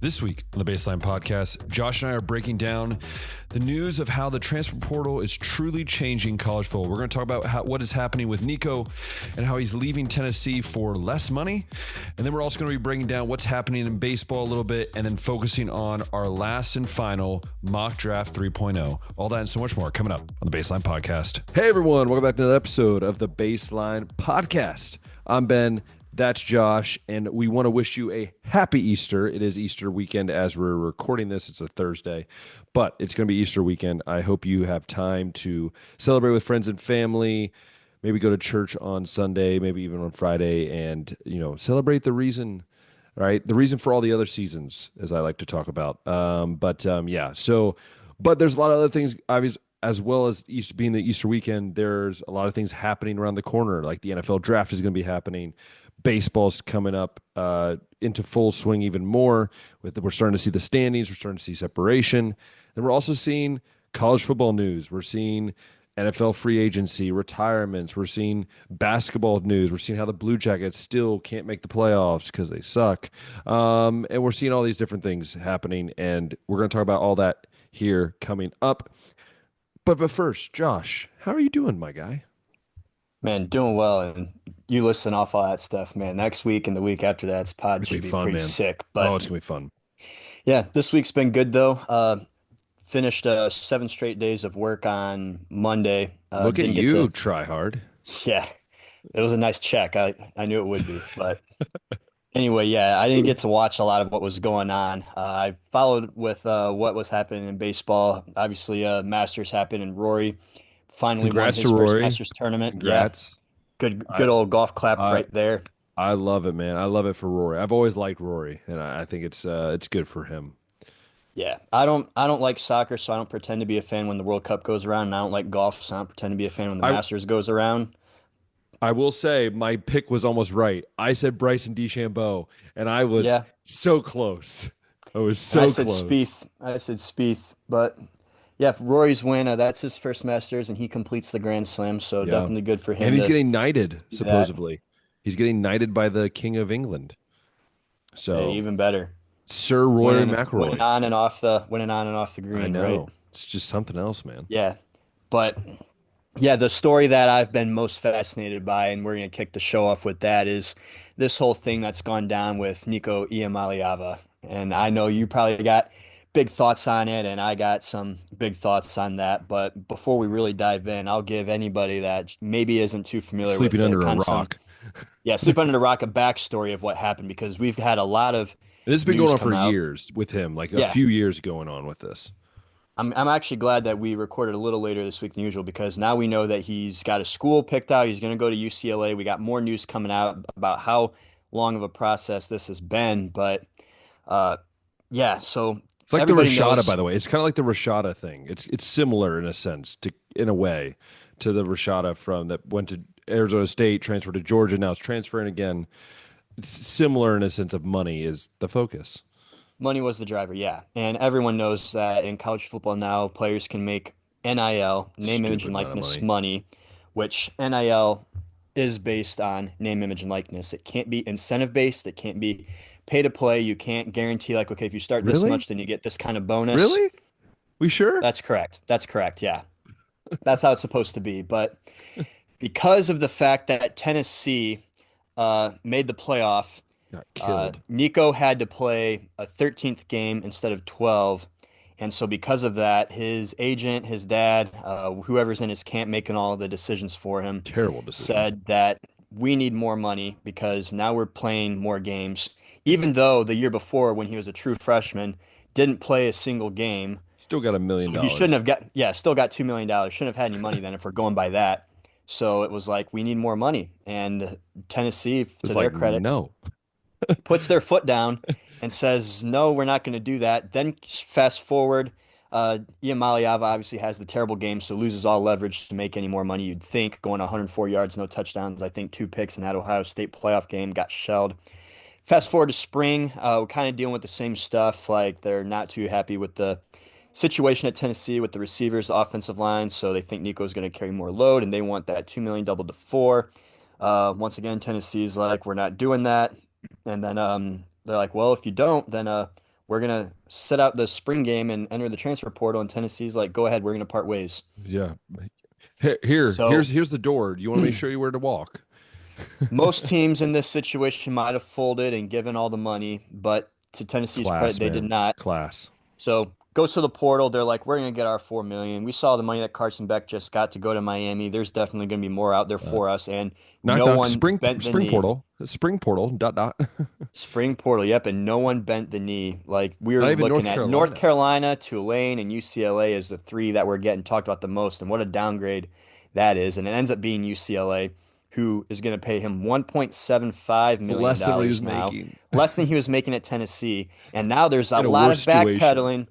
This week on the Baseline Podcast, Josh and I are breaking down the news of how the transfer portal is truly changing college football. We're going to talk about what is happening with Nico and how he's leaving Tennessee for less money. And then we're also going to be breaking down what's happening in baseball a little bit and then focusing on our last and final mock draft 3.0. All that and so much more coming up on the Baseline Podcast. Hey, everyone. Welcome back to another episode of the Baseline Podcast. I'm Ben. That's Josh, and we want to wish you a happy Easter. It is Easter weekend as we're recording this. It's a Thursday, but it's going to be Easter weekend. I hope you have time to celebrate with friends and family, maybe go to church on Sunday, maybe even on Friday, and, celebrate the reason, right? The reason for all the other seasons, as I like to talk about. But there's a lot of other things, obviously, as well as Easter being the Easter weekend. There's a lot of things happening around the corner, like the NFL draft is going to be happening. Baseball's coming up into full swing even more. We're starting to see the standings. We're starting to see separation. And we're also seeing college football news. We're seeing NFL free agency, retirements. We're seeing basketball news. We're seeing how the Blue Jackets still can't make the playoffs because they suck. And we're seeing all these different things happening. And we're going to talk about all that here coming up. But first, Josh, how are you doing, my guy? Man, doing well, and you listen off all that stuff, man. Next week and the week after that's pod should be fun, pretty man. sick. Oh, But it's gonna be fun. yeah, this week's been good though. Finished 7 straight days of work on Monday. Look at Didn't get you, to, try hard. yeah, it was a nice check. I knew it would be, but anyway, yeah, I didn't get to watch a lot of what was going on. I followed with what was happening in baseball. Obviously, Masters happened, and Rory finally won Congrats to his first Rory. Masters tournament. Yeah, Congrats. good old golf clap I right there. I love it, man. I love it for Rory. I've always liked Rory, and I think it's good for him. Yeah, I don't like soccer, so I don't pretend to be a fan when the World Cup goes around, and I don't like golf, so I don't pretend to be a fan when the I Masters goes around. I will say my pick was almost right. I said Bryson DeChambeau, and I was Yeah, so close. I was and I so said close. Spieth. I said Spieth, but yeah, Rory's win. That's his first Masters, and he completes the Grand Slam, so Yeah, definitely good for and him he's to getting knighted do that. supposedly. He's getting knighted by the King of England. Hey, So even better, Sir Rory winning McIlroy. on and off the I green, right? know. It's just something else, man. Yeah, but yeah, the story that I've been most fascinated by, and we're gonna kick the show off with that, is this whole thing that's gone down with Nico Iamaleava. And I know you probably got big thoughts on it, and I got some big thoughts on that. But before we really dive in, I'll give anybody that maybe isn't too familiar Sleeping with it under a kind of some, rock. yeah, sleep under the rock, a backstory of what happened because we've had a lot of This has been going news on for come out. years with him, like a Yeah, few years going on with this. I'm actually glad that we recorded a little later this week than usual because now we know that he's got a school picked out. He's going to go to UCLA. We got more news coming out about how long of a process this has been. But uh, yeah, so It's like the everybody Rashada, by knows. the way. It's kind of like the Rashada thing. It's similar in a sense, in a way, to the Rashada from that went to Arizona State, transferred to Georgia, now it's transferring again. It's similar in a sense of money is the focus. Money was the driver, yeah. And everyone knows that in college football now, players can make NIL, name, image, Stupid and amount of likeness money. money, which NIL is based on name, image, and likeness. It can't be incentive based. It can't be pay to play. You can't guarantee, like, okay, if you start this Really? much, then you get this kind of bonus. Really? We sure? That's correct. That's correct. Yeah. That's how it's supposed to be. But because of the fact that Tennessee made the playoff, Got killed. Nico had to play a 13th game instead of 12. And so, because of that, his agent, his dad, whoever's in his camp making all the decisions for him, Terrible decision. said that we need more money because now we're playing more games. Even though the year before, when he was a true freshman, didn't play a single game. Still got $1 million. So he shouldn't have got, yeah, still got $2 million. Shouldn't have had any money then if we're going by that. So it was like, we need more money. And Tennessee, to It's their like, credit, no. puts their foot down and says, "No, we're not going to do that." Then fast forward, Ian Maliava obviously has the terrible game, so loses all leverage to make any more money. You'd think going 104 yards, no touchdowns. I think 2 picks in that Ohio State playoff game got shelled. Fast forward to spring, we're kind of dealing with the same stuff. Like they're not too happy with the situation at Tennessee with the receivers, the offensive line, so they think Nico's going to carry more load, and they want that 2 million doubled to four. Once again, Tennessee's like, we're not doing that. And then they're like, well, if you don't, then we're gonna sit out the spring game and enter the transfer portal. And Tennessee's like, go ahead, we're gonna part ways. Yeah. Here, So here's the door. Do you want me to show you where to walk? most teams in this situation might have folded and given all the money, but to Tennessee's credit, Class, they did man. not. Class. So goes to the portal. They're like, we're gonna get our 4 million. We saw the money that Carson Beck just got to go to Miami. There's definitely gonna be more out there Uh, for us, and Knock no knock. one bent the Spring knee. portal. Spring portal. Dot dot. Spring portal, yep, and no one bent the knee. Like we were Not even looking North at North Carolina. Carolina, Tulane, and UCLA as the three that were getting talked about the most, and what a downgrade that is. And it ends up being UCLA, who is going to pay him $1.75 It's million less than what he was now, making less than he was making at Tennessee. And now there's a in a lot worse of situation. backpedaling,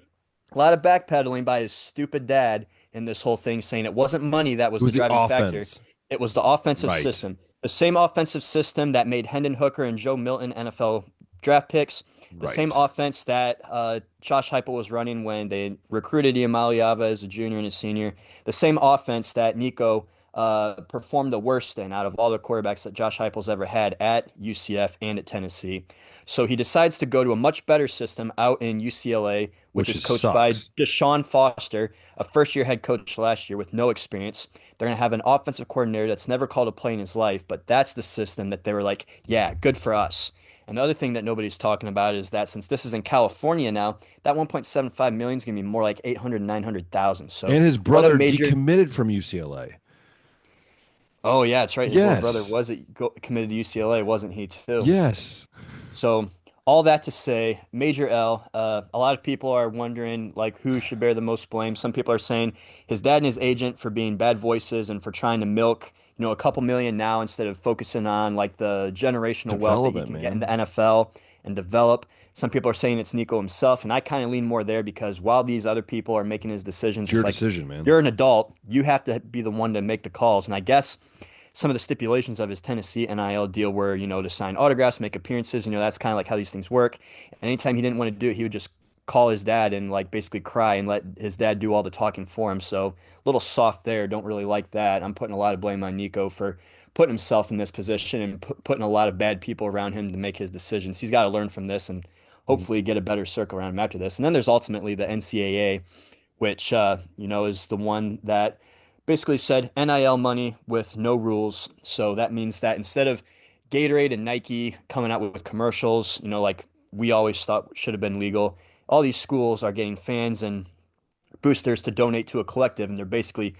a lot of backpedaling by his stupid dad in this whole thing, saying it wasn't money that It was the was the driving factor. offense. It was the offensive Right. system. The same offensive system that made Hendon Hooker and Joe Milton NFL draft picks. The same Right. offense that Josh Heupel was running when they recruited Iamaliava as a junior and a senior. The same offense that Nico performed the worst in out of all the quarterbacks that Josh Heupel's ever had at UCF and at Tennessee. So he decides to go to a much better system out in UCLA, which Which is is coached by sucks. Deshaun Foster, a first-year head coach last year with no experience. They're going to have an offensive coordinator that's never called a play in his life, but that's the system that they were like, yeah, good for us. And the other thing that nobody's talking about is that since this is in California now, that 1.75 million is going to be more like 800, 900,000. So And his what a brother major. decommitted from UCLA. Oh yeah, that's right. His little brother Yes. was committed to UCLA, wasn't he too? Yes. So all that to say, Major L. A lot of people are wondering like who should bear the most blame. Some people are saying his dad and his agent for being bad voices and for trying to milk, a couple million now instead of focusing on like the generational wealth that he Development, can get in the man. NFL and develop. Some people are saying it's Nico himself, and I kind of lean more there because while these other people are making his It's decisions, your it's like decision, man. you're an adult, you have to be the one to make the calls. And I guess some of the stipulations of his Tennessee NIL deal were, to sign autographs, make appearances. That's kind of like how these things work. And anytime he didn't want to do it, he would just call his dad and like basically cry and let his dad do all the talking for him. So a little soft there. Don't really like that. I'm putting a lot of blame on Nico for putting himself in this position and putting a lot of bad people around him to make his decisions. He's got to learn from this and Mhm. hopefully get a better circle around him after this. And then there's ultimately the NCAA, which is the one that basically said NIL money with no rules. So that means that instead of Gatorade and Nike coming out with commercials, like we always thought should have been legal, all these schools are getting fans and boosters to donate to a collective, and they're basically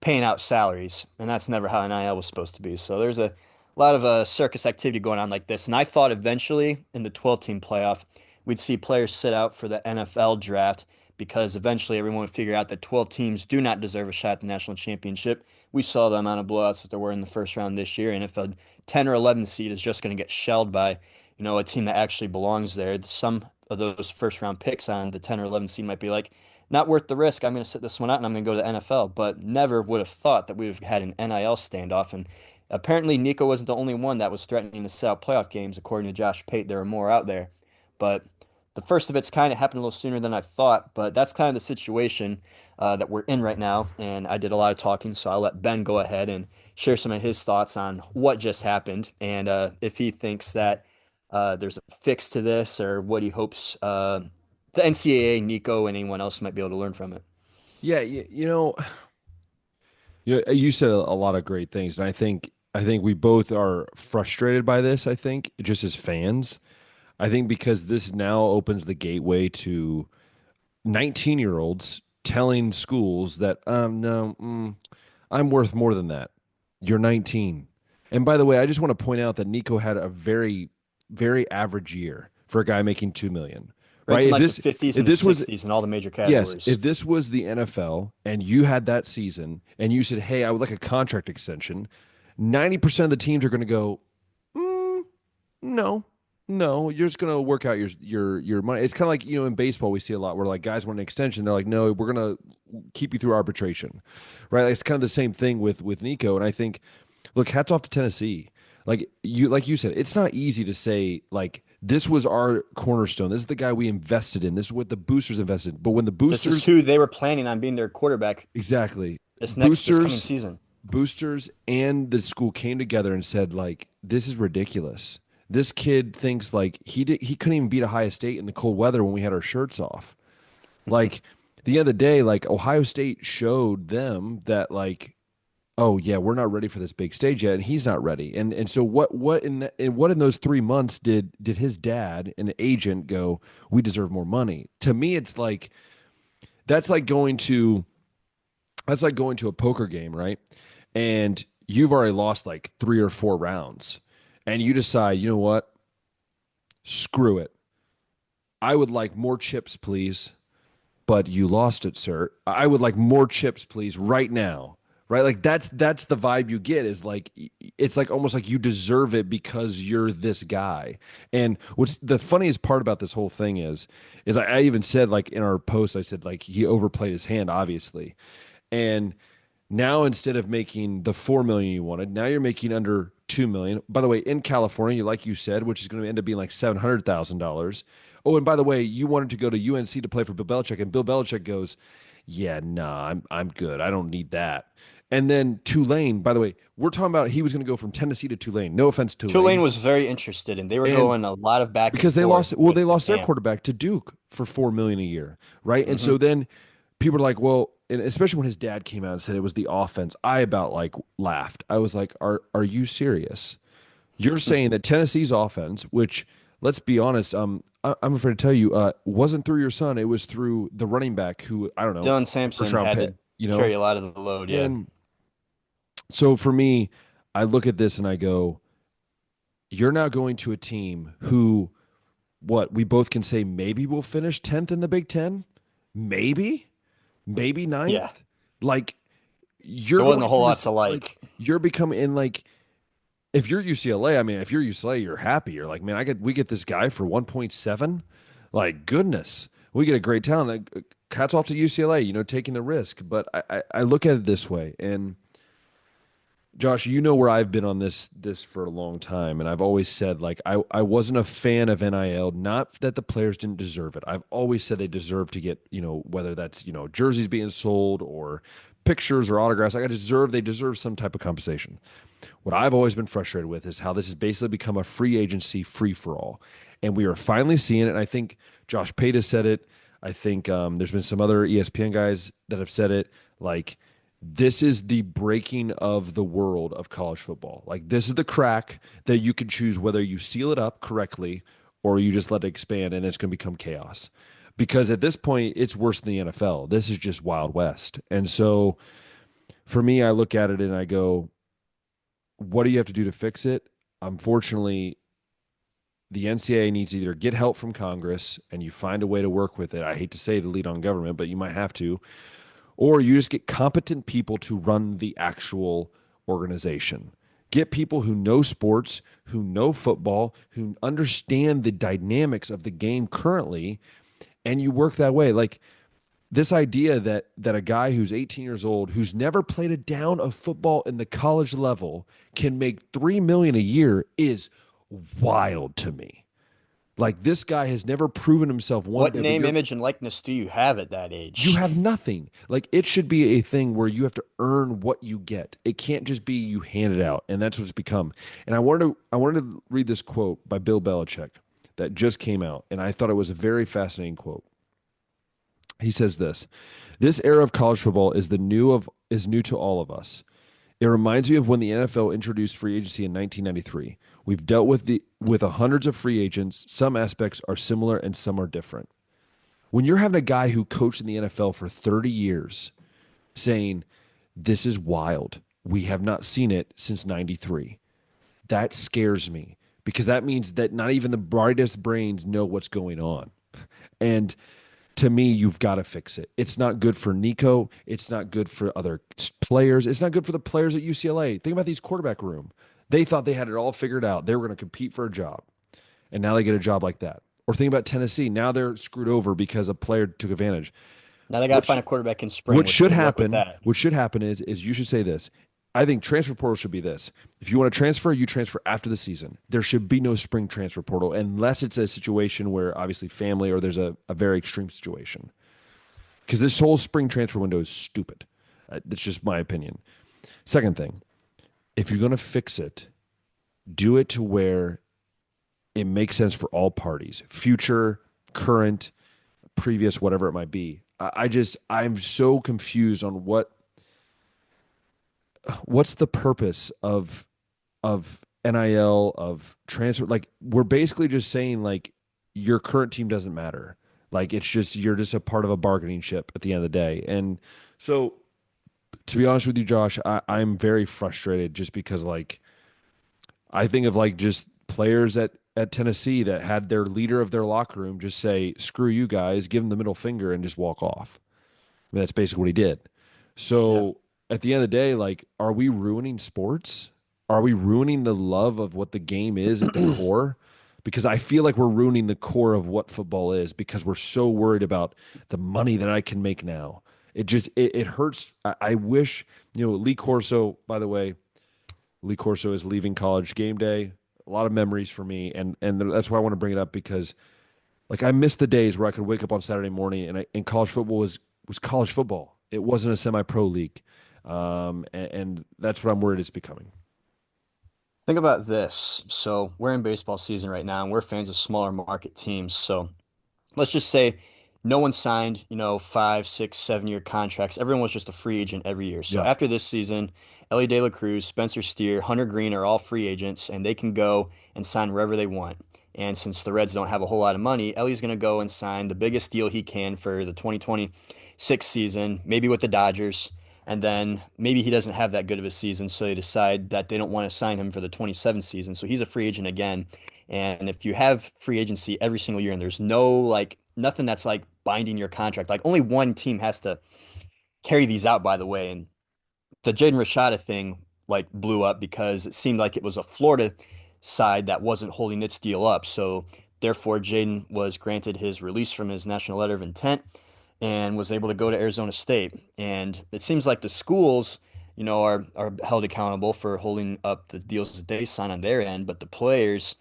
paying out salaries, and that's never how NIL was supposed to be. So there's a lot of circus activity going on like this, and I thought eventually in the 12-team playoff we'd see players sit out for the NFL draft because eventually everyone would figure out that 12 teams do not deserve a shot at the national championship. We saw the amount of blowouts that there were in the first round this year, and if a 10 or 11 seed is just going to get shelled by, a team that actually belongs there, some of those first round picks on the 10 or 11 seed might be like, not worth the risk. I'm going to sit this one out and I'm going to go to the NFL. But never would have thought that we would have had an NIL standoff. And apparently, Nico wasn't the only one that was threatening to set out playoff games. According to Josh Pate, there were more out there. But the first of its kind of happened a little sooner than I thought. But that's kind of the situation that we're in right now. And I did a lot of talking, so I'll let Ben go ahead and share some of his thoughts on what just happened and if he thinks that there's a fix to this or what he hopes the NCAA, Nico, and anyone else might be able to learn from it. Yeah, you said a lot of great things, and I think we both are frustrated by this. I think just as fans, I think because this now opens the gateway to 19-year-olds telling schools that no, I'm worth more than that. You're 19. And by the way, I just want to point out that Nico had a very, very average year for a guy making 2 million. Ranked Right? in If like the this 50s if and the this was 60s in all the major Yes, categories. if this was the NFL and you had that season and you said, "Hey, I would like a contract extension," 90% of the teams are going to go, "No, no, you're just going to work out your money." It's kind of like in baseball we see a lot where like guys want an extension, they're like, "No, we're going to keep you through arbitration," right? Like, it's kind of the same thing with Nico, and I think, look, hats off to Tennessee. Like you said, it's not easy to say like this was our cornerstone. This is the guy we invested in. This is what the boosters invested in. But when the This is boosters who they were planning on being their quarterback exactly this coming boosters season. boosters and the school came together and said like this is ridiculous. This kid thinks like he couldn't even beat Ohio State in the cold weather when we had our shirts off. Like the other day, like Ohio State showed them that like, oh yeah, we're not ready for this big stage yet, and he's not ready. And so what in those 3 months did his dad and the agent go? We deserve more money. To me, it's like that's like going to that's like going to a poker game, right? And you've already lost like 3 or 4 rounds, and you decide, you know what? Screw it. I would like more chips, please. But you lost it, sir. I would like more chips, please, right now. Right? Like that's the vibe you get is like it's like almost like you deserve it because you're this guy. And what's the funniest part about this whole thing is I even said like in our post, I said like he overplayed his hand, obviously. And now instead of making the 4 million you wanted, now you're making under 2 million. By the way, in California, like you said, which is going to end up being like $700,000. Oh, and by the way, you wanted to go to UNC to play for Bill Belichick, and Bill Belichick goes, "Yeah, nah, I'm good. I don't need that." And then Tulane, by the way, we're talking about he was going to go from Tennessee to Tulane. No offense, Tulane Tulane, was very interested, and they were and going a lot of back and because they forth lost, well, with they the lost their camp. quarterback to Duke for 4 million a year, right? And Hmm. so then people are like, well, and especially when his dad came out and said it was the offense, I about like laughed. I was like, are you serious? You're saying that Tennessee's offense, which let's be honest, I'm afraid to tell you, wasn't through your son. It was through the running back who I don't know, Dylan first Sampson round had pick, to carry a lot of the load. Yeah. and so for me, I look at this and I go, you're now going to a team who, what we both can say, maybe we'll finish 10th in the Big Ten, maybe, maybe Yeah. ninth. Like you're There wasn't a going whole from lot this, to like like. you're becoming like if you're UCLA, I mean, if you're UCLA, you're happy. You're like, man, we get this guy for 1.7. Like, goodness, we get a great talent. Hats off to UCLA, taking the risk. But I look at it this way, and Josh, you know where I've been on this for a long time, and I've always said like I wasn't a fan of NIL. Not that the players didn't deserve it. I've always said they deserve to get whether that's jerseys being sold or pictures or autographs. Like they deserve some type of compensation. What I've always been frustrated with is how this has basically become a free agency free for all, and we are finally seeing it. And I think Josh Pate has said it. I think there's been some other ESPN guys that have said it. Like this is the breaking of the world of college football. Like this is the crack that you can choose whether you seal it up correctly or you just let it expand and it's going to become chaos. Because at this point, it's worse than the NFL. This is just Wild West. And so for me, I look at it and I go, what do you have to do to fix it? Unfortunately, the NCAA needs to either get help from Congress and you find a way to work with it. I hate to say the lead on government, but you might have to, or you just get competent people to run the actual organization. Get people who know sports, who know football, who understand the dynamics of the game currently, and you work that way. Like this idea that a guy who's 18 years old, who's never played a down of football in the college level, can make 3 million a year is wild to me. Like this guy has never proven himself one What bit, but name, image, and likeness do you have at that you age? have nothing. Like it should be a thing where you have to earn what you get. It can't just be you hand it out, and that's what it's become. And I wanted to read this quote by Bill Belichick that just came out, and I thought it was a very fascinating quote. He says this era of college football is new to all of us. It reminds me of when the NFL introduced free agency in 1993. We've dealt with hundreds of free agents. Some aspects are similar and some are different. When you're having a guy who coached in the NFL for 30 years saying, this is wild. We have not seen it since 93. That scares me because that means that not even the brightest brains know what's going on. And to me, you've got to fix it. It's not good for Nico. It's not good for other players. It's not good for the players at UCLA. Think about these quarterback room. They thought they had it all figured out. They were going to compete for a job. And now they get a job like that. Or think about Tennessee. Now they're screwed over because a player took advantage. Now they got to What find sh- a quarterback in spring, what which should good luck with happen? that. What should happen is you should say this. I think transfer portal should be this. If you want to transfer, you transfer after the season. There should be no spring transfer portal unless it's a situation where obviously family or there's a very extreme situation. Because this whole spring transfer window is stupid. That's just my opinion. Second thing, if you're going to fix it, do it to where it makes sense for all parties, future, current, previous, whatever it might be. I'm so confused on what's the purpose of NIL, of transfer. Like, we're basically just saying like your current team doesn't matter. Like, it's just you're just a part of a bargaining ship at the end of the day. And so, to be honest with you, Josh, I'm very frustrated just because like I think of like just players at Tennessee that had their leader of their locker room just say, "Screw you guys," give him the middle finger and just walk off. I mean, that's basically what he did. Yeah. So at the end of the day, like, are we ruining sports? Are we ruining the love of what the game is at the core? Because I feel like we're ruining the core of what football is because we're so worried about the money that I can make now. It hurts. I wish, Lee Corso, by the way, Lee Corso is leaving College game day. A lot of memories for me, and that's why I want to bring it up because like I miss the days where I could wake up on Saturday morning and college football was college football. It wasn't a semi-pro league, and that's what I'm worried it's becoming. Think about this. So we're in baseball season right now, and we're fans of smaller market teams. So let's just say no one signed, 5, 6, 7 year contracts. Everyone was just a free agent every year. So Yeah, after this season, Ellie De La Cruz, Spencer Steer, Hunter Green are all free agents, and they can go and sign wherever they want. And since the Reds don't have a whole lot of money, Ellie's going to go and sign the biggest deal he can for the 2026 season, maybe with the Dodgers. And then maybe he doesn't have that good of a season, so they decide that they don't want to sign him for the 27 season. So he's a free agent again. And if you have free agency every single year and there's no like nothing that's like binding your contract, like only one team has to carry these out, by the way. And the Jaden Rashada thing like blew up because it seemed like it was a Florida side that wasn't holding its deal up. So therefore, Jaden was granted his release from his national letter of intent and was able to go to Arizona State. And it seems like the schools, are held accountable for holding up the deals that they sign on their end, but the players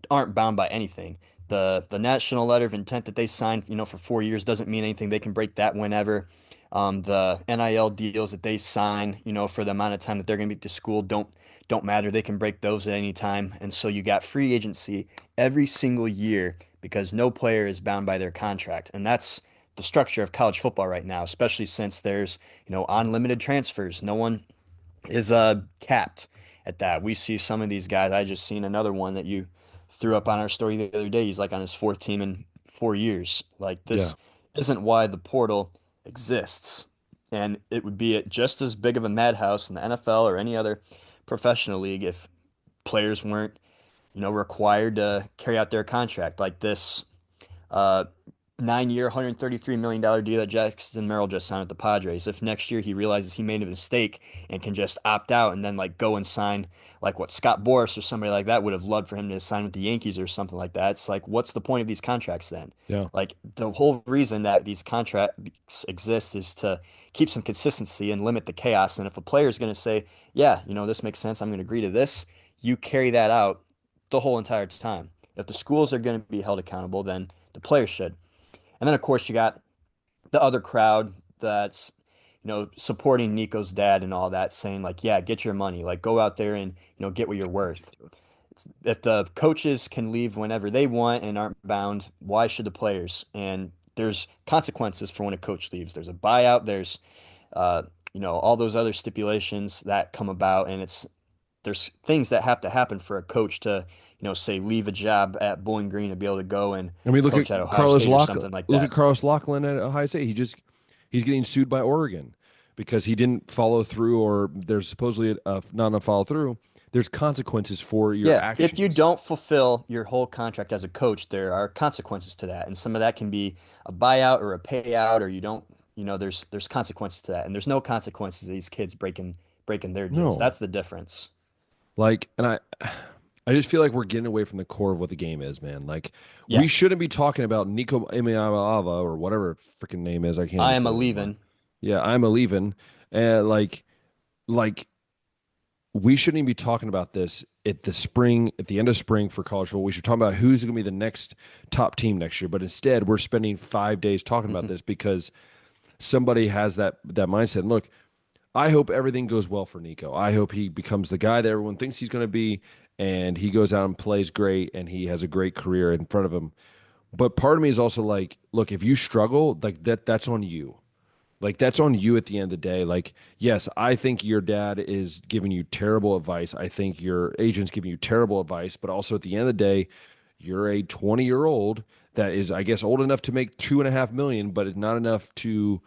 aren't bound by anything. The national letter of intent that they signed, for 4 years doesn't mean anything. They can break that whenever. The NIL deals that they sign, for the amount of time that they're going to be at the school don't matter. They can break those at any time. And so you got free agency every single year because no player is bound by their contract. And that's the structure of college football right now, especially since there's, unlimited transfers. No one is capped at that. We see some of these guys. I just seen another one that you threw up on our story the other day. He's like on his fourth team in 4 years. Like yeah. this isn't why the portal exists. And it would be just as big of a madhouse in the NFL or any other professional league if players weren't, required to carry out their contract. Like this uh, 9 year, $133 million deal that Jackson Merrill just signed with the Padres. If next year he realizes he made a mistake and can just opt out and then like go and sign like what Scott Boras or somebody like that would have loved for him to sign with the Yankees or something like that. It's like, what's the point of these contracts then? Yeah. Like the whole reason that these contracts exist is to keep some consistency and limit the chaos. And if a player is going to say, yeah, this makes sense, I'm going to agree to this, you carry that out the whole entire time. If the schools are going to be held accountable, then the players should. And then, of course, you got the other crowd that's, supporting Nico's dad and all that, saying like, yeah, get your money, like go out there and, get what you're worth. If the coaches can leave whenever they want and aren't bound, why should the players? And there's consequences for when a coach leaves. There's a buyout. There's, uh, all those other stipulations that come about, and there's things that have to happen for a coach to, say leave a job at Bowling Green and be able to go and I mean, coach at Ohio State or something like Look at that. Carlos Loughlin at Ohio State. He's getting sued by Oregon because he didn't follow through, or there's supposedly not enough follow through. There's consequences for your Yeah, if you actions. don't fulfill your whole contract as a coach, there are consequences to that, and some of that can be a buyout or a payout, or you don't, there's consequences to that, and there's no consequences to these kids breaking their deals. No, That's the difference. like, and I just feel like we're getting away from the core of what the game is, man. Like, we Yeah, shouldn't be talking about Nico Amiava or whatever freaking name is. I can't I even am say a it anymore. leaving. Yeah, I'm a leaving. Like we shouldn't even be talking about this at the end of spring for college football. We should talk about who's going to be the next top team next year. But instead, we're spending 5 days talking about Mhm. this because somebody has that mindset. And look, I hope everything goes well for Nico. I hope he becomes the guy that everyone thinks he's going to be, and he goes out and plays great, and he has a great career in front of him. But part of me is also like, look, if you struggle, like that's on you. Like that's on you at the end of the day. Like, yes, I think your dad is giving you terrible advice. I think your agent's giving you terrible advice, but also at the end of the day, you're a 20-year-old that is, I guess, old enough to make 2.5 million, but it's not enough to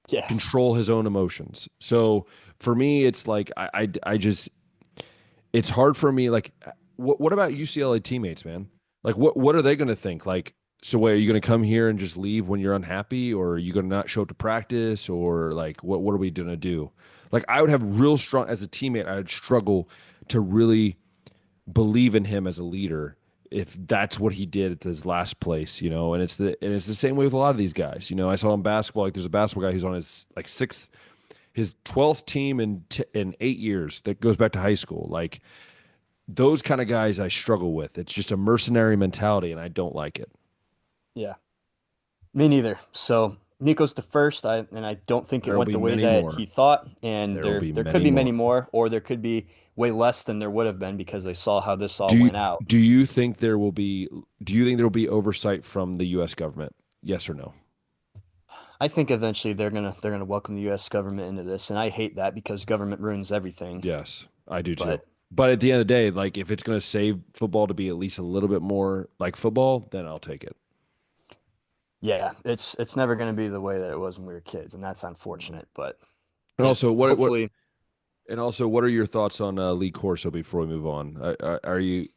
Yeah. control his own emotions. So for me, it's like I just it's hard for me. Like, what about UCLA teammates, man? Like, what are they going to think? Like, so wait, are you going to come here and just leave when you're unhappy, or are you going to not show up to practice, or like, what are we going to do? Like, I would have real strong as a teammate. I would struggle to really believe in him as a leader if that's what he did at his last place, you know. And it's the same way with a lot of these guys. You know, I saw in basketball. Like, there's a basketball guy who's on his like sixth, his 12th team in 8 years that goes back to high school. Like those kind of guys I struggle with. It's just a mercenary mentality, and I don't like it. Yeah. Me neither. So Nico's the first, and I don't think it There'll went be the way many that more. he thought. And There will be there could many be many more. more, or there could be way less than there would have been because they saw how this all Do you went out. do you think there will be do you think there will be oversight from the US government? Yes or no? I think eventually they're gonna welcome the U.S. government into this, and I hate that because government ruins everything. Yes, I do too. But But at the end of the day, like if it's going to save football to be at least a little bit more like football, then I'll take it. yeah, it's never gonna be the way that it was when we were kids, and that's unfortunate. But And also, hopefully, what are your thoughts on Lee Corso before we move on? Are you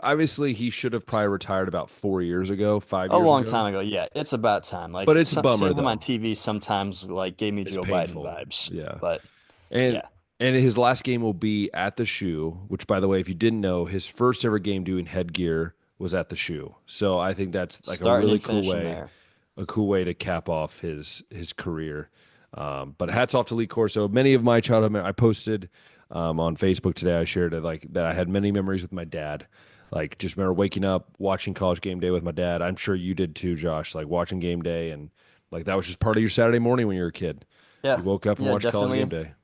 obviously he should have probably retired about 4 years ago, five a years long ago, time ago, yeah, it's about time. but Like it's a bummer seeing him on though. TV sometimes like gave me It's Joe Biden painful. vibes. Yeah. But And yeah, and his last game will be at the Shoe, which by the way, if you didn't know, his first ever game doing headgear was at the Shoe. So I think that's like starting and finishing there. a cool way to cap off his career. But hats off to Lee Corso. Many of my childhood, I posted on Facebook today. I shared it like that. I had many memories with my dad. Like just remember waking up, watching College Game Day with my dad. I'm sure you did too, Josh. Like watching Game Day, and like that was just part of your Saturday morning when you were a kid. Yeah, You woke up and yeah, watched College Game definitely. Day.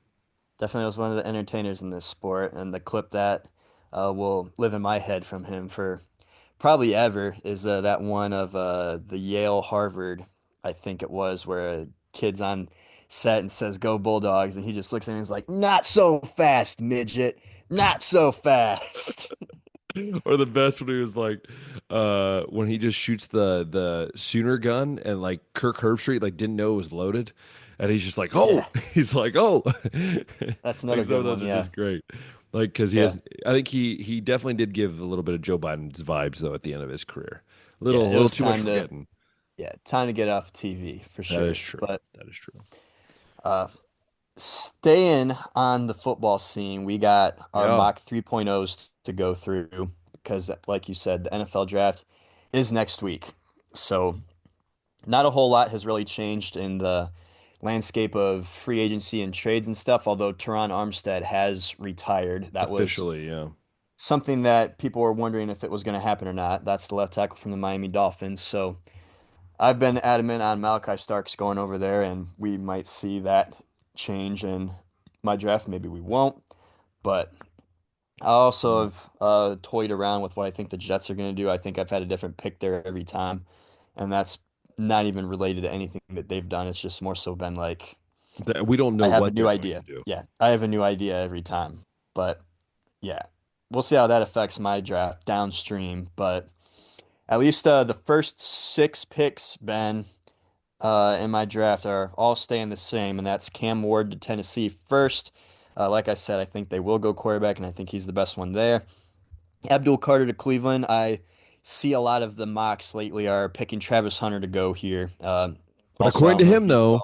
Definitely was one of the entertainers in this sport, and the clip that will live in my head from him for probably ever is that one of the Yale Harvard, I think it was, where a kid's on set and says "Go Bulldogs," and he just looks at me and is like, "Not so fast, midget, not so fast." Or the best when he was like, when he just shoots the Sooner gun and like Kirk Herbstreit like didn't know it was loaded, and he's just like, oh, Yeah, he's like, oh, that's like another some good of those one. are Yeah, just great, like because he yeah, has, I think he definitely did give a little bit of Joe Biden's vibes though at the end of his career, yeah. It little was too much time to forgetting. yeah time to get off TV for That is sure. true. But That is true. uh, staying on the football scene, we got our Yeah, mock 3.0s to go through because, like you said, the NFL draft is next week. So, not a whole lot has really changed in the landscape of free agency and trades and stuff, although Teron Armstead has retired. That was officially, yeah. something that people were wondering if it was going to happen or not. That's the left tackle from the Miami Dolphins. So, I've been adamant on Malachi Starks going over there, and we might see that change in my draft. Maybe we won't, but I also have toyed around with what I think the Jets are going to do. I think I've had a different pick there every time, and that's not even related to anything that they've done. It's just more so been like We don't know I have a what new they're going to idea. do. Yeah, I have a new idea every time, but yeah, we'll see how that affects my draft downstream. But at least the first six picks, Ben, in my draft are all staying the same, and that's Cam Ward to Tennessee first. Like I said, I think they will go quarterback, and I think he's the best one there. Abdul Carter to Cleveland. I see a lot of the mocks lately are picking Travis Hunter to go here. But Also, I don't know if you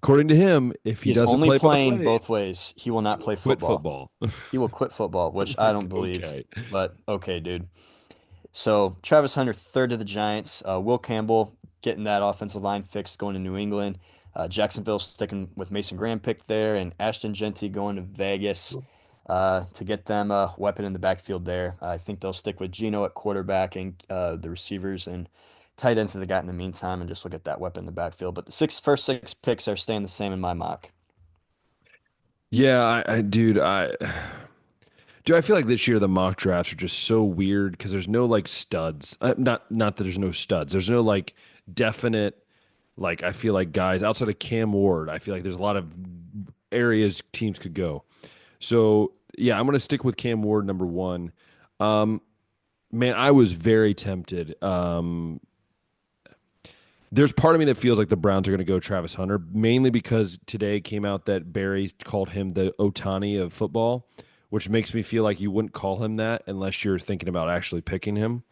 according to him, if he he is doesn't only play both playing both ways, ways. He will he not will play quit football. football. He will quit football, which I Like, don't believe. okay. But okay, dude. So Travis Hunter, third to the Giants. Will Campbell getting that offensive line fixed, going to New England. Jacksonville sticking with Mason Graham pick there, and Ashton Genty going to Vegas to get them a weapon in the backfield there. I think they'll stick with Geno at quarterback and the receivers and tight ends that they got in the meantime, and just look at that weapon in the backfield. But the first six picks are staying the same in my mock. Yeah, dude, Dude, I feel like this year the mock drafts are just so weird because there's no like studs. Not that there's no studs. There's no like definite like I feel like guys outside of Cam Ward. I feel like there's a lot of areas teams could go. So yeah, I'm gonna stick with Cam Ward number one. Um, man, I was very tempted. There's part of me that feels like the Browns are going to go Travis Hunter, mainly because today came out that Barry called him the Otani of football, which makes me feel like you wouldn't call him that unless you're thinking about actually picking him.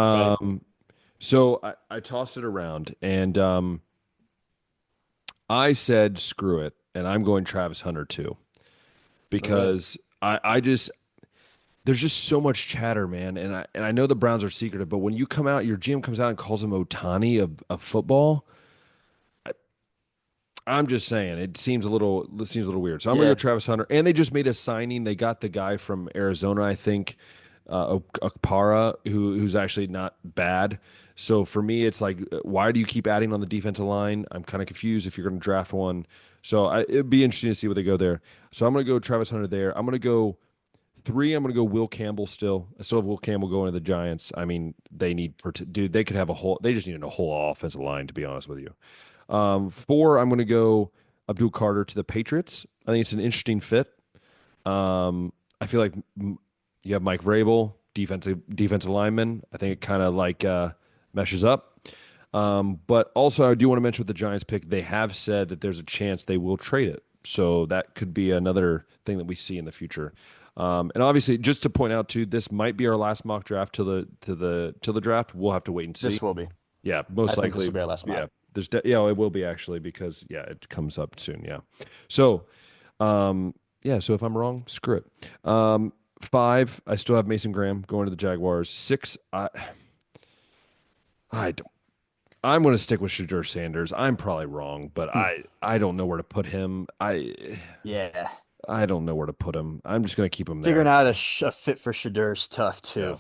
Right. Um, so I tossed it around and I said, screw it. And I'm going Travis Hunter too, All right. because I just, there's just so much chatter, man. And I know the Browns are secretive, but when you come out, your GM comes out and calls him Otani of football. I'm just saying it seems a little weird. So I'm gonna go Yeah. Travis Hunter. And they just made a signing. They got the guy from Arizona, I think, Okpara, who's actually not bad. So for me, it's like, why do you keep adding on the defensive line? I'm kind of confused if you're going to draft one. So it'd be interesting to see what they go there. So I'm going to go Travis Hunter there. I'm going to go three. I'm going to go Will Campbell still. I still have Will Campbell going to the Giants. I mean, they need, dude, they could have a whole, they just need a whole offensive line, to be honest with you. Four, I'm going to go Abdul Carter to the Patriots. I think it's an interesting fit. I feel like you have Mike Vrabel, defensive lineman. I think it kind of like meshes up. But also, I do want to mention with the Giants pick, they have said that there's a chance they will trade it. So that could be another thing that we see in the future. And obviously, just to point out too, this might be our last mock draft till the draft. We'll have to wait and see. This will be. Yeah, I most think this likely. will be our last Yeah, mock. yeah, it will be actually because yeah, it comes up soon. Yeah, so yeah, so if I'm wrong, screw it. Five, I still have Mason Graham going to the Jaguars. Six, I don't. I'm going to stick with Shadur Sanders. I'm probably wrong, but Hmm. I don't know where to put him. Yeah. I don't know where to put him. I'm just going to keep him Figuring there. out a fit for Shador is tough Yeah, too.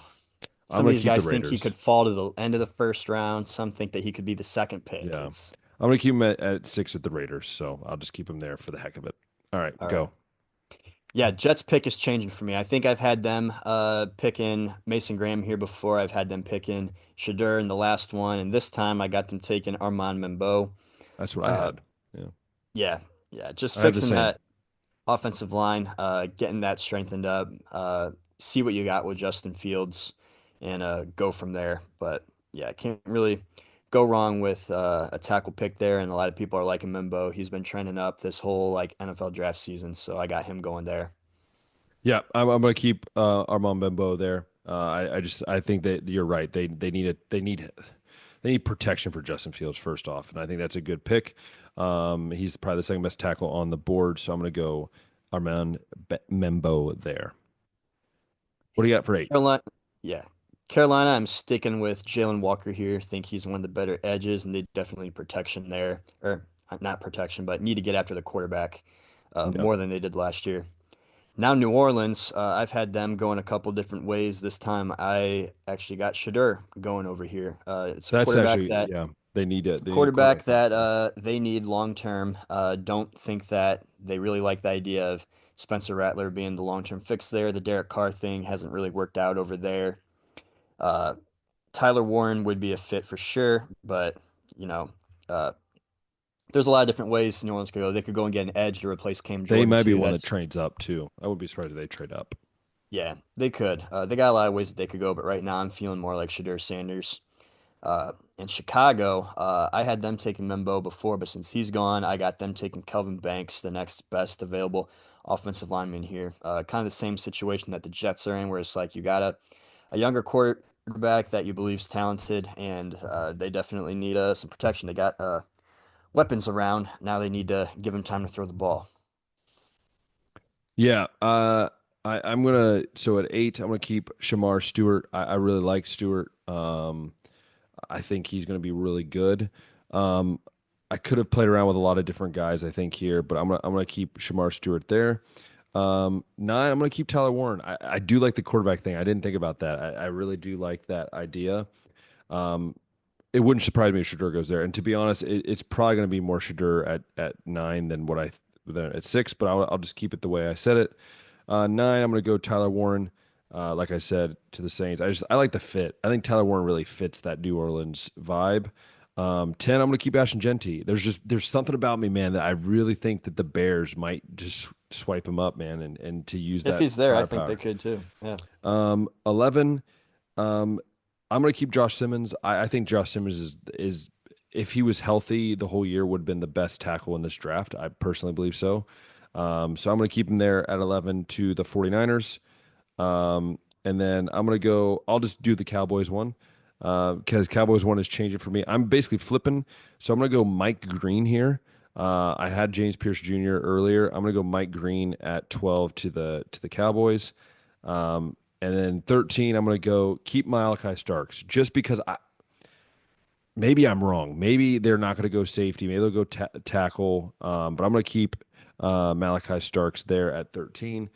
I'm Some of going to these keep the guys think he Raiders. could fall to the end of the first round. Some think that he could be the second pick. Yeah, It's I'm going to keep him at six at the Raiders. So I'll just keep him there for the heck of it. All right, all right. go. Yeah, Jets pick is changing for me. I think I've had them picking Mason Graham here before. I've had them picking Shador in the last one, and this time I got them taking Armand Membo. That's what I Uh, had. Yeah, yeah, yeah, just I have the fixing same. that offensive line, getting that strengthened up. See what you got with Justin Fields, and go from there. But yeah, can't really go wrong with a tackle pick there. And a lot of people are liking Mimbo. He's been trending up this whole like NFL draft season, so I got him going there. Yeah, I'm going to keep Armand Bembo there. I think that you're right. They need protection for Justin Fields first off, and I think that's a good pick. He's probably the second best tackle on the board, so I'm going to go Membo there. What do you got for eight? Carolina, yeah. Carolina, I'm sticking with Jalen Walker here. Think he's one of the better edges, and they definitely need protection there. Or not protection, but need to get after the quarterback Yeah, more than they did last year. Now, New Orleans, I've had them going a couple different ways. This time, I actually got Shadur going over here. It's a that's quarterback actually that yeah. They need it. They need a quarterback quarterback fast. that they need long term. Don't think that they really like the idea of Spencer Rattler being the long term fix there. The Derek Carr thing hasn't really worked out over there. Uh, Tyler Warren would be a fit for sure, but you know, uh, there's a lot of different ways New Orleans could go. They could go and get an edge to replace Cam They Jordan might be too. one that That's trades up too. I would be surprised if they trade up. yeah, they could. They got a lot of ways that they could go, but right now I'm feeling more like Shadur Sanders. In Chicago, I had them taking Membo before, but since he's gone, I got them taking Kelvin Banks, the next best available offensive lineman here. Kind of the same situation that the Jets are in, where it's like you got a younger quarterback that you believe is talented, and they definitely need some protection. They got weapons around. Now they need to give him time to throw the ball. Yeah, I'm gonna so at eight, I'm gonna keep Shamar Stewart. I really like Stewart. I think he's gonna be really good. Um, I could have played around with a lot of different guys, I think here, but I'm gonna keep Shamar Stewart there. Nine, I'm gonna keep Tyler Warren. I do like the quarterback thing. I didn't think about that. I really do like that idea. Um, it wouldn't surprise me if Shadur goes there. And to be honest, it's probably going to be more Shadur at nine than what than at six. But I'll just keep it the way I said it. Nine, I'm going to go Tyler Warren. Like I said, to the Saints. I like the fit. I think Tyler Warren really fits that New Orleans vibe. 10, I'm going to keep Ashton Genty. There's something about me, man, that I really think that the Bears might just swipe him up, man, and to use If that he's there, I think they firepower. could too. Yeah. 11, um, I'm going to keep Josh Simmons. I think Josh Simmons is if he was healthy the whole year would have been the best tackle in this draft. I personally believe so. So I'm going to keep him there at 11 to the 49ers. And then I'm going to go, I'll just do the Cowboys one because Cowboys one is changing for me. I'm basically flipping. So I'm going to go Mike Green here. I had James Pierce Jr. earlier. I'm going to go Mike Green at 12 to the Cowboys. And then 13, I'm going to go keep Malachi Starks just because maybe I'm wrong. Maybe they're not going to go safety. Maybe they'll go tackle. But I'm going to keep Malachi Starks there at 13.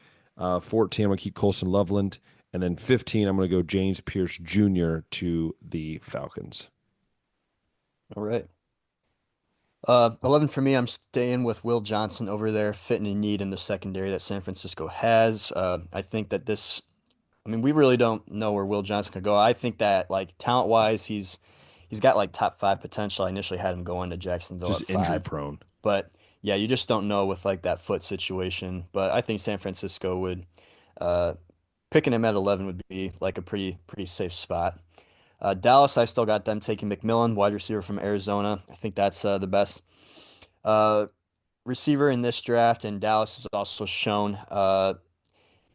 14, I'm going to keep Colson Loveland. And then 15, I'm going to go James Pierce Jr. to the Falcons. All right. 11 for me, I'm staying with Will Johnson over there, fitting a need in the secondary that San Francisco has. I think that I mean, we really don't know where Will Johnson could go. I think that like talent-wise, he's got like top five potential. I initially had him going to Jacksonville Just at injury five, prone. but yeah, you just don't know with like that foot situation. But I think San Francisco would uh, picking him at 11 would be like a pretty safe spot. Dallas, I still got them taking McMillan, wide receiver from Arizona. I think that's the best uh, receiver in this draft, and Dallas has also shown,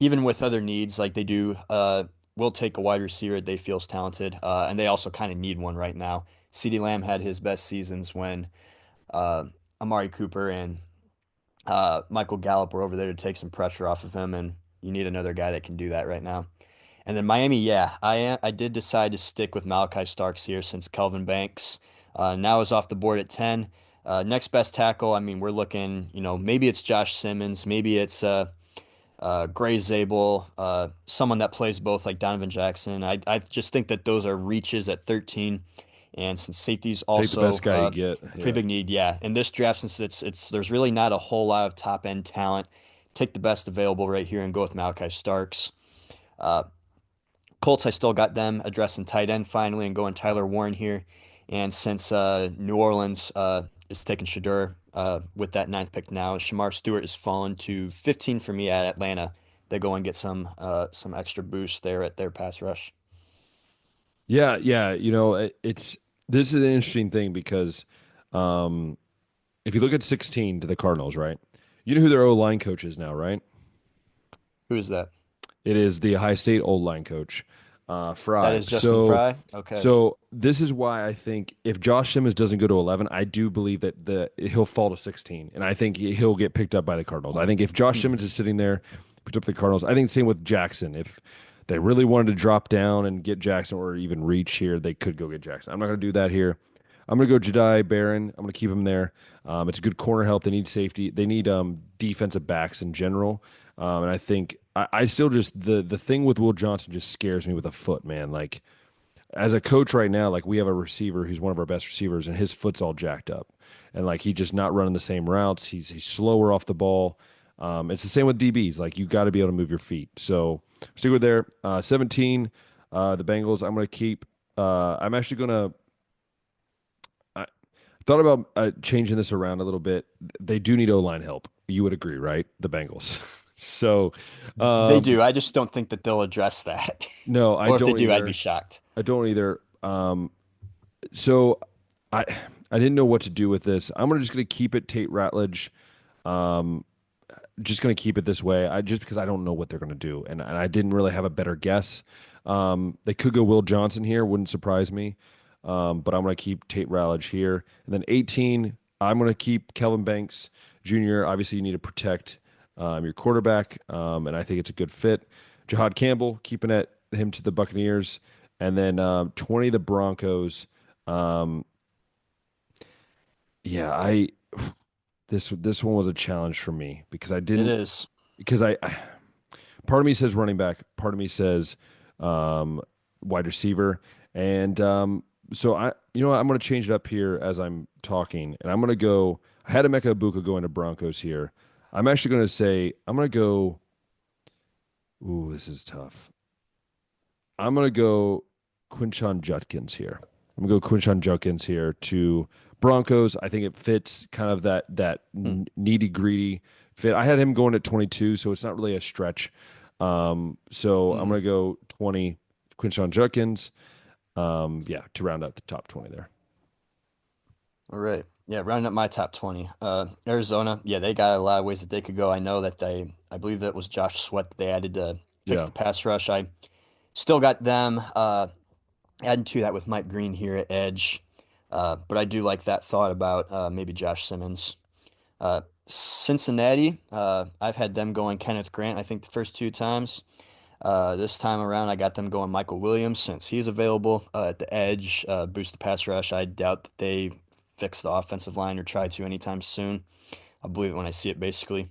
even with other needs like they do, will take a wide receiver they feels talented, and they also kind of need one right now. CeeDee Lamb had his best seasons when uh, Amari Cooper and Michael Gallup were over there to take some pressure off of him, and you need another guy that can do that right now. And then Miami, yeah, I did decide to stick with Malachi Starks here since Kelvin Banks now is off the board at 10. Next best tackle, I mean, we're looking, maybe it's Josh Simmons, maybe it's Gray Zabel, someone that plays both like Donovan Jackson. I just think that those are reaches at 13. And since safety's Take the also best guy you get. pretty Yeah. big need, yeah. In this draft, since it's there's really not a whole lot of top end talent, take the best available right here and go with Malachi Starks. Uh, Colts, I still got them addressing tight end finally and going Tyler Warren here. And since New Orleans is taking Shador with that ninth pick now, Shamar Stewart has fallen to 15 for me at Atlanta. They go and get some extra boost there at their pass rush. Yeah, yeah. It's this is an interesting thing because um, if you look at 16 to the Cardinals, right? You know who their O line coach is now, right? Who is that? It is the High State old line coach, That Fry. is Justin So, Fry. Okay. so this is why I think if Josh Simmons doesn't go to 11, I do believe that he'll fall to 16, and I think he'll get picked up by the Cardinals. I think if Josh Hmm. Simmons is sitting there, picked up the Cardinals. I think same with Jackson. If they really wanted to drop down and get Jackson or even reach here, they could go get Jackson. I'm not going to do that here. I'm going to go Jedi Barron. I'm going to keep him there. It's a good corner help. They need safety. They need defensive backs in general. And I think I still just the thing with Will Johnson just scares me with a foot, man. Like as a coach right now, like we have a receiver who's one of our best receivers, and his foot's all jacked up, and like he's just not running the same routes. He's slower off the ball. It's the same with DBs. Like you got to be able to move your feet. So stick with there. 17, the Bengals. I'm going to keep. I'm actually going to. I thought about changing this around a little bit. They do need O line help. You would agree, right? The Bengals. So, They um, do. I just don't think that they'll address that. no, I Or if they don't do, I'd be either. shocked. I don't either. So I didn't know what to do with this. I'm just gonna keep it Tate Ratledge. Um, just gonna keep it this way. I just because I don't know what they're gonna do, and I didn't really have a better guess. They could go Will Johnson here, wouldn't surprise me. But I'm gonna keep Tate Ratledge here, and then 18. I'm gonna keep Kelvin Banks Jr. Obviously, you need to protect your quarterback, and I think it's a good fit. Jahad Campbell, keeping him to the Buccaneers, and then 20 the Broncos. Um, yeah, I this one was a challenge for me because I It didn't is. because I part of me says running back, part of me says um, wide receiver, and so I'm going to change it up here as I'm talking, and I'm going to go. I had Emeka Ibuka going to Broncos here. I'm actually going to say I'm going to go. Ooh, this is tough. I'm gonna go Quinshon Judkins here. I'm gonna go Quinshon Judkins here to Broncos. I think it fits kind of that Hmm. needy greedy fit. I had him going at 22, so it's not really a stretch. So I'm Mm. gonna go 20 Quinshon Judkins. Yeah, to round out the top 20 there. All right. Yeah, rounding up my top 20. Arizona, yeah, they got a lot of ways that they could go. I know that I believe that was Josh Sweat that they added to fix Yeah. the pass rush. I still got them adding to that with Mike Green here at edge. But I do like that thought about maybe Josh Simmons. Cincinnati, I've had them going Kenneth Grant, I think the first two times. This time around, I got them going Michael Williams since he's available at the edge, boost the pass rush. I doubt that they fix the offensive line or try to anytime soon. I'll believe it when I see it, basically.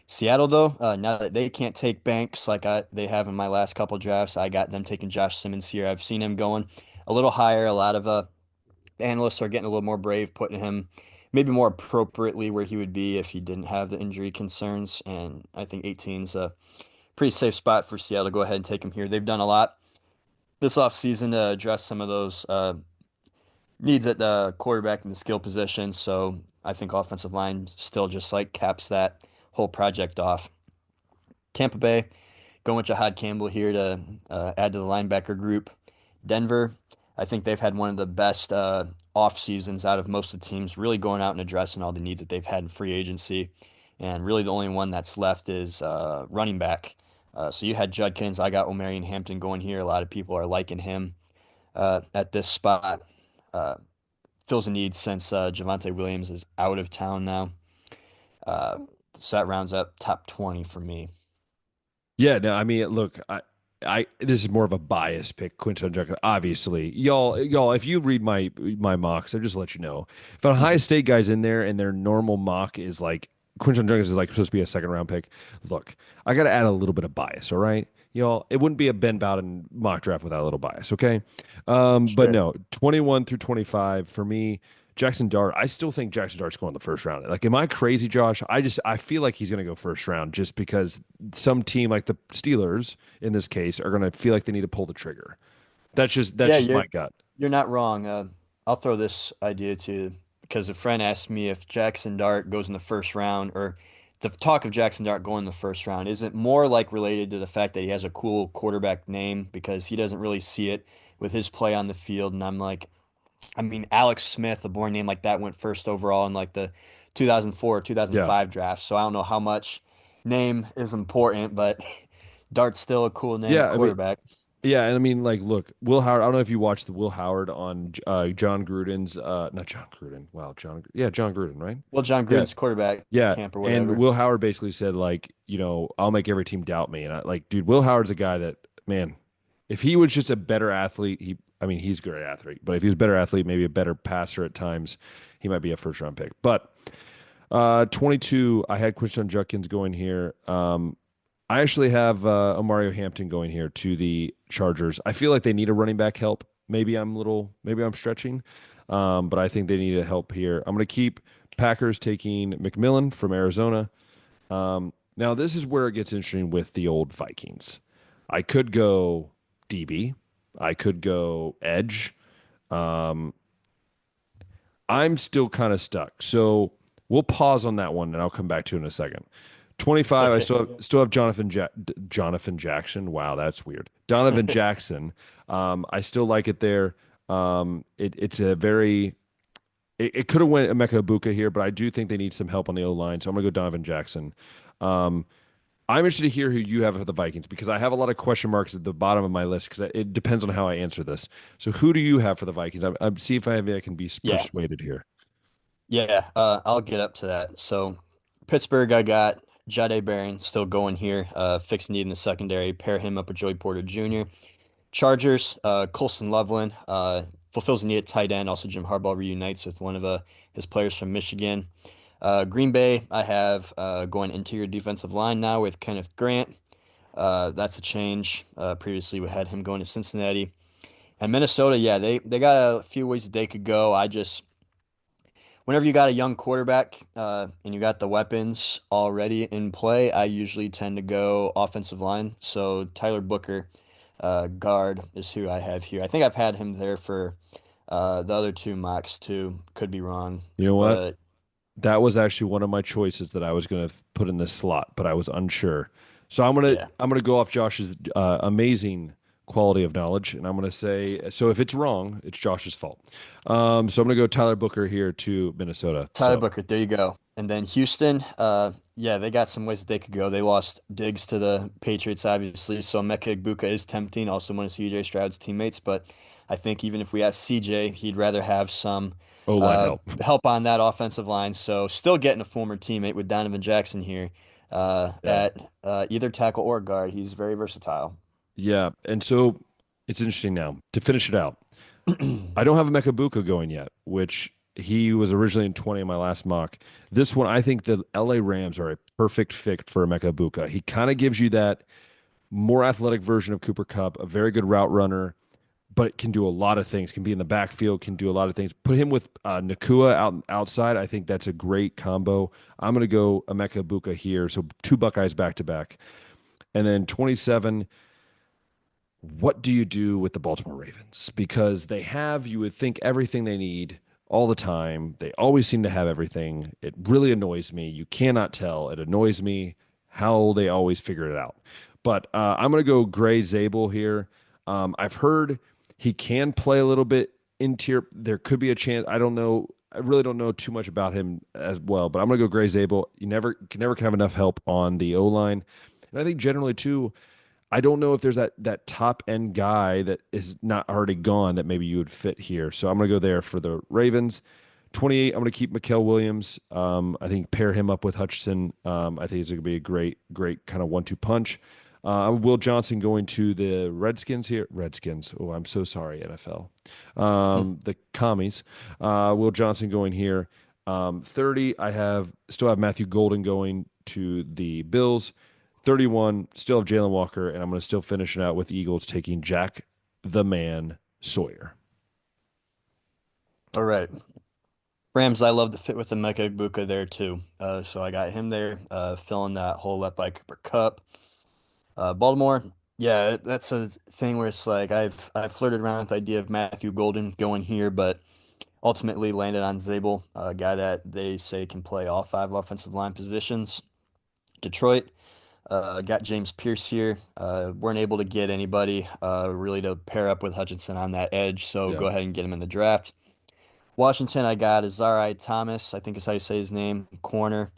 Seattle, though, now that they can't take Banks like they have in my last couple drafts, I got them taking Josh Simmons here. I've seen him going a little higher. A lot of analysts are getting a little more brave, putting him maybe more appropriately where he would be if he didn't have the injury concerns. And I think 18 is a pretty safe spot for Seattle to go ahead and take him here. They've done a lot this offseason to address some of those needs at the quarterback and the skill position. So I think offensive line still just like caps that whole project off. Tampa Bay, going with Jahad Campbell here to add to the linebacker group. Denver, I think they've had one of the best off seasons out of most of the teams, really going out and addressing all the needs that they've had in free agency. And really, the only one that's left is running back. So you had Judkins. I got Omarion Hampton going here. A lot of people are liking him at this spot. Uh, Fills a need since Javonte Williams is out of town now. Uh, so that rounds up top 20 for me. Yeah, no, I mean, look, this is more of a bias pick, Quinton Junker. Obviously, y'all, if you read my mocks, I just let you know. If a Ohio State guy's in there and their normal mock is like Quinton Junker is like supposed to be a second round pick, look, I got to add a little bit of bias. All right, y'all, it wouldn't be a Ben Bowden mock draft without a little bias. Okay, but Sure. no, 21 through 25 for me. Jackson Dart, I still think Jackson Dart's going the first round. Like, am I crazy, Josh? I feel like he's going to go first round just because some team like the Steelers in this case are going to feel like they need to pull the trigger. That's Yeah, just my gut. you're not wrong. I'll throw this idea to you because a friend asked me if Jackson Dart goes in the first round or the talk of Jackson Dart going in the first round isn't more like related to the fact that he has a cool quarterback name because he doesn't really see it with his play on the field. And I'm like, I mean, Alex Smith, a born name like that, went first overall in like the 2004 Yeah, 2005 draft. So I don't know how much name is important, but Dart's still a cool name at yeah. I mean, quarterback. yeah, and I mean, like, look, Will Howard. I don't know if you watched the Will Howard on John Gruden's, not John Gruden. Wow, yeah, John Gruden, right? Well, John Yeah, Gruden's quarterback yeah. camp or And whatever. Will Howard basically said, like, I'll make every team doubt me. And dude, Will Howard's a guy that, man, if he was just a better athlete, I mean, he's a great athlete, but if he was a better athlete, maybe a better passer at times, he might be a first round pick. But 22, I had Quinton Judkins going here. I actually have Mario Hampton going here to the Chargers. I feel like they need a running back help. Maybe I'm stretching, but I think they need a help here. I'm going to keep Packers taking McMillan from Arizona. Now, this is where it gets interesting with the old Vikings. I could go DB. I could go edge. Um, I'm still kind of stuck. So we'll pause on that one and I'll come back to it in a second. 25, I Okay. still have Jonathan Jackson. Wow, that's weird. Donovan Jackson. I still like it there. It's a very it could have went Emeka Ibuka here, but I do think they need some help on the O line. So I'm gonna go Donovan Jackson. Um, I'm interested to hear who you have for the Vikings because I have a lot of question marks at the bottom of my list because it depends on how I answer this. So who do you have for the Vikings? I'm see if I can be Yeah. persuaded here. Yeah. I'll get up to that. So Pittsburgh, I got Jade Barron still going here. Fixed need in the secondary. Pair him up with Joey Porter Jr. Chargers, Colson Loveland fulfills a need at tight end. Also, Jim Harbaugh reunites with one of his players from Michigan. Green Bay, I have going interior defensive line now with Kenneth Grant. That's a change. Previously, we had him going to Cincinnati. And Minnesota, yeah, they got a few ways that they could go. I just whenever you got a young quarterback and you got the weapons already in play, I usually tend to go offensive line. So Tyler Booker, guard, is who I have here. I think I've had him there for the other two mocks too. Could be wrong, You know what? but That was actually one of my choices that I was going to put in this slot, but I was unsure. So yeah, I'm gonna go off Josh's amazing quality of knowledge, and I'm gonna say so. If it's wrong, it's Josh's fault. So I'm gonna go Tyler Booker here to Minnesota. Tyler So Booker. There you go. And then Houston, yeah, they got some ways that they could go. They lost Diggs to the Patriots, obviously. So Mecca Egbuka is tempting, also one of CJ Stroud's teammates. But I think even if we ask CJ, he'd rather have some O line help. help on that offensive line. So still getting a former teammate with Donovan Jackson here Yeah, at either tackle or guard. He's very versatile. yeah. And so it's interesting now to finish it out. I don't have a Mekabuka going yet, which he was originally in 20 in my last mock. This one, I think the LA Rams are a perfect fit for a Mekabuka. He kind of gives you that more athletic version of Cooper Kupp, a very good route runner, but can do a lot of things. Can be in the backfield, can do a lot of things. Put him with Nakua outside. I think that's a great combo. I'm going to go Emeka Buka here. So two Buckeyes back to back. And then 27, what do you do with the Baltimore Ravens? Because they have, you would think, everything they need all the time. They always seem to have everything. It really annoys me. You cannot tell. It annoys me how they always figure it out. But I'm going to go Gray Zabel here. I've heard he can play a little bit interior. There could be a chance. I don't know. I really don't know too much about him as well. But I'm going to go Gray Zabel. You never have enough help on the O line, and I think generally too. I don't know if there's that top end guy that is not already gone that maybe you would fit here. So I'm going to go there for the Ravens. 28, I'm going to keep Mikael Williams. I think pair him up with Hutchinson. I think it's going to be a great kind of 1-2 punch. Will Johnson going to the Redskins here. Redskins. Oh, I'm so sorry, NFL. The commies. Will Johnson going here. 30, still have Matthew Golden going to the Bills. 31, still have Jalen Walker, and I'm going to still finish it out with Eagles taking Jack the Man Sawyer. All right. Rams, I love the fit with the Mecca Egbuka there too. So I got him there, filling that hole up by Cooper Kupp. Baltimore, yeah, that's a thing where it's like I've flirted around with the idea of Matthew Golden going here, but ultimately landed on Zabel, a guy that they say can play all five offensive line positions. Detroit, got James Pierce here. Weren't able to get anybody really to pair up with Hutchinson on that edge, so Yeah. go ahead and get him in the draft. Washington, I got Azarai Thomas, I think is how you say his name, corner,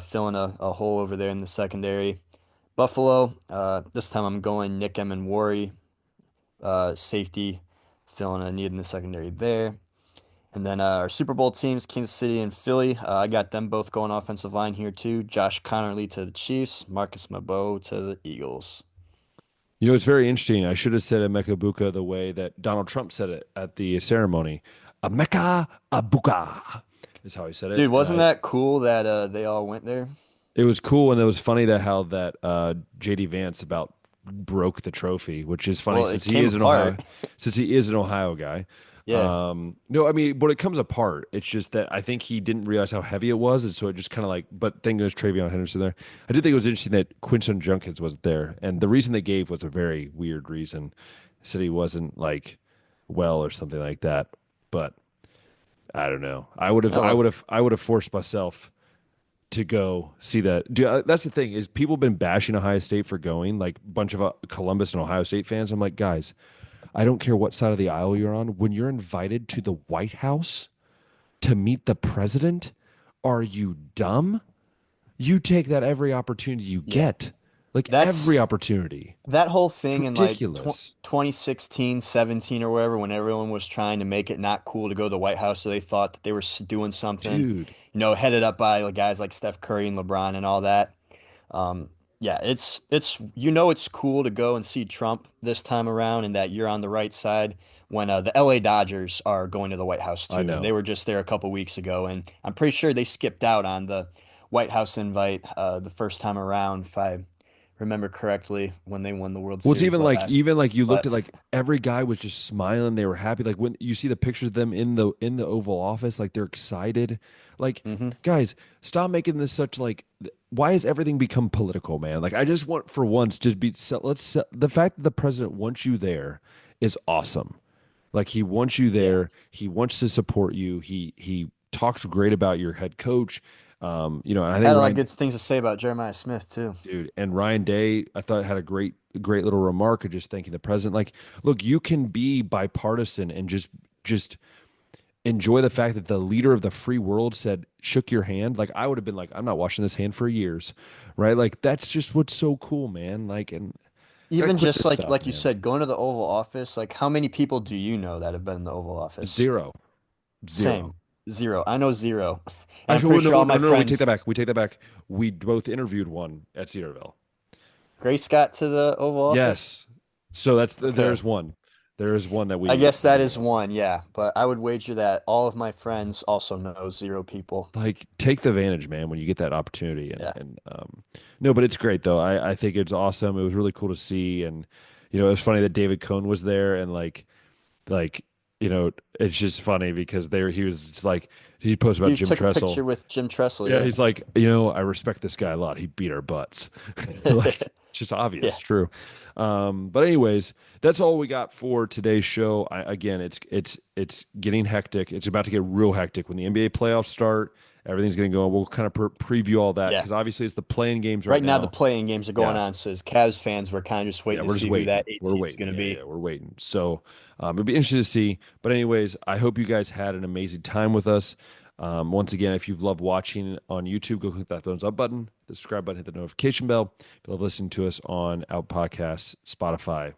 filling a hole over there in the secondary. Buffalo, this time I'm going Nick Emmanwori, safety, filling a need in the secondary there. And then our Super Bowl teams, Kansas City and Philly, I got them both going offensive line here too. Josh Connerly to the Chiefs, Marcus Mabeau to the Eagles. You know, it's very interesting. I should have said Emeka Buka the way that Donald Trump said it at the ceremony. Emeka Abuka is how he said it. Dude, wasn't that cool that they all went there? It was cool, and it was funny that how that JD Vance about broke the trophy, which is funny Well, it came apart. Since he is an Ohio guy. Yeah. No, I mean, but it comes apart. It's just that I think he didn't realize how heavy it was, and so it just kind of like. But thank goodness Travion Henderson there. I did think it was interesting that Quinton Junkins wasn't there, and the reason they gave was a very weird reason. Said he wasn't like well or something like that. But I don't know. Oh well. I would have forced myself to go see that. That's the thing is people have been bashing Ohio State for going, like a bunch of Columbus and Ohio State fans. I'm like, guys, I don't care what side of the aisle you're on. When you're invited to the White House to meet the president, are you dumb? You take that every opportunity you Yeah. get, like That's every opportunity. that whole It's thing in like tw ridiculous, 2016, 17 or whatever, when everyone was trying to make it not cool to go to the White House, so they thought that they were doing something, dude. headed up by like, guys like Steph Curry and LeBron and all that. Um, yeah, it's it's cool to go and see Trump this time around, and that you're on the right side when the LA Dodgers are going to the White House I too, and they know. were just there a couple weeks ago, and I'm pretty sure they skipped out on the White House invite the first time around, if I remember correctly when they won the World Well, it's Series even like last. you looked But at like every guy was just smiling. They were happy. Like when you see the pictures of them in the Oval Office, like they're excited. Like, mhm. guys, stop making this such like. Why has everything become political, man? Like, I just want for once just be. The fact that the president wants you there is awesome. Like he wants you Yeah, there. He wants to support you. He talks great about your head coach. And I think had a lot of Ryan, good things to say about Jeremiah Smith too. dude, and Ryan Day, I thought had a great little remark of just thanking the president. Like, look, you can be bipartisan and just enjoy the fact that the leader of the free world shook your hand. Like, I would have been like, I'm not washing this hand for years, right? Like, that's just what's so cool, man. Like, and gotta Even quit just this stuff, like you man. said, going to the Oval Office, like how many people do you know that have been in the Oval Office? Zero, zero. Same. Zero. I know zero. And I'm Actually, pretty oh, sure no, all no, my no, no. We take that friends, back. We take that back. We both interviewed one at Cedarville. Grace got to the Oval Office. Yes. So Okay. there's one. There is one that I we guess that we is one, yeah. But I would wager that all of my friends also know zero people. like take the advantage, man, when you get that opportunity. And Yeah. no, but it's great though. I think it's awesome. It was really cool to see, and it was funny that David Cohn was there, and like it's just funny because he was just like he posted about You Jim took a Tressel. picture with Jim Tressel, Yeah, yeah. he's like, I respect this guy a lot. He beat our butts. Like, it's just obvious, Yeah. true. But anyways, that's all we got for today's show. Again, it's getting hectic. It's about to get real hectic when the NBA playoffs start. Everything's going to go. We'll kind of preview all that Yeah. because obviously it's the playing games right Right now the now. playing games are going Yeah, on, so as Cavs fans, we're kind of just yeah, waiting to we're just see who waiting. that eight We're seed is waiting. going to Yeah, be. yeah, we're waiting. So it'll be interesting to see. But anyways, I hope you guys had an amazing time with us. Once again, if you've loved watching on YouTube, go click that thumbs up button, the subscribe button, hit the notification bell. If you love listening to us on Out Podcasts, Spotify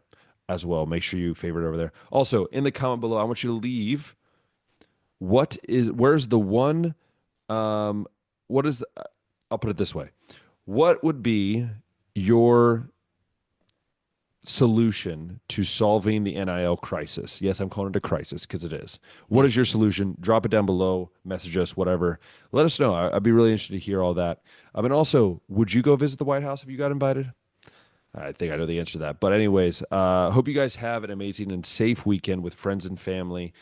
as well, make sure you favorite over there. Also, in the comment below, I want you to leave where's the one, what is, I'll put it this way. What would be your solution to solving the NIL crisis? Yes, I'm calling it a crisis because it is. What Hmm. is your solution? Drop it down below, message us, whatever. Let us know. I'd be really interested to hear all that. And also, would you go visit the White House if you got invited? I think I know the answer to that. But anyways, hope you guys have an amazing and safe weekend with friends and family.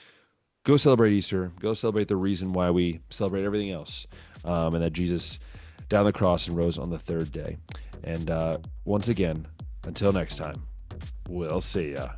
Go celebrate Easter. Go celebrate the reason why we celebrate everything else, and that Jesus down the cross and rose on the third day. And once again, until next time, we'll see ya.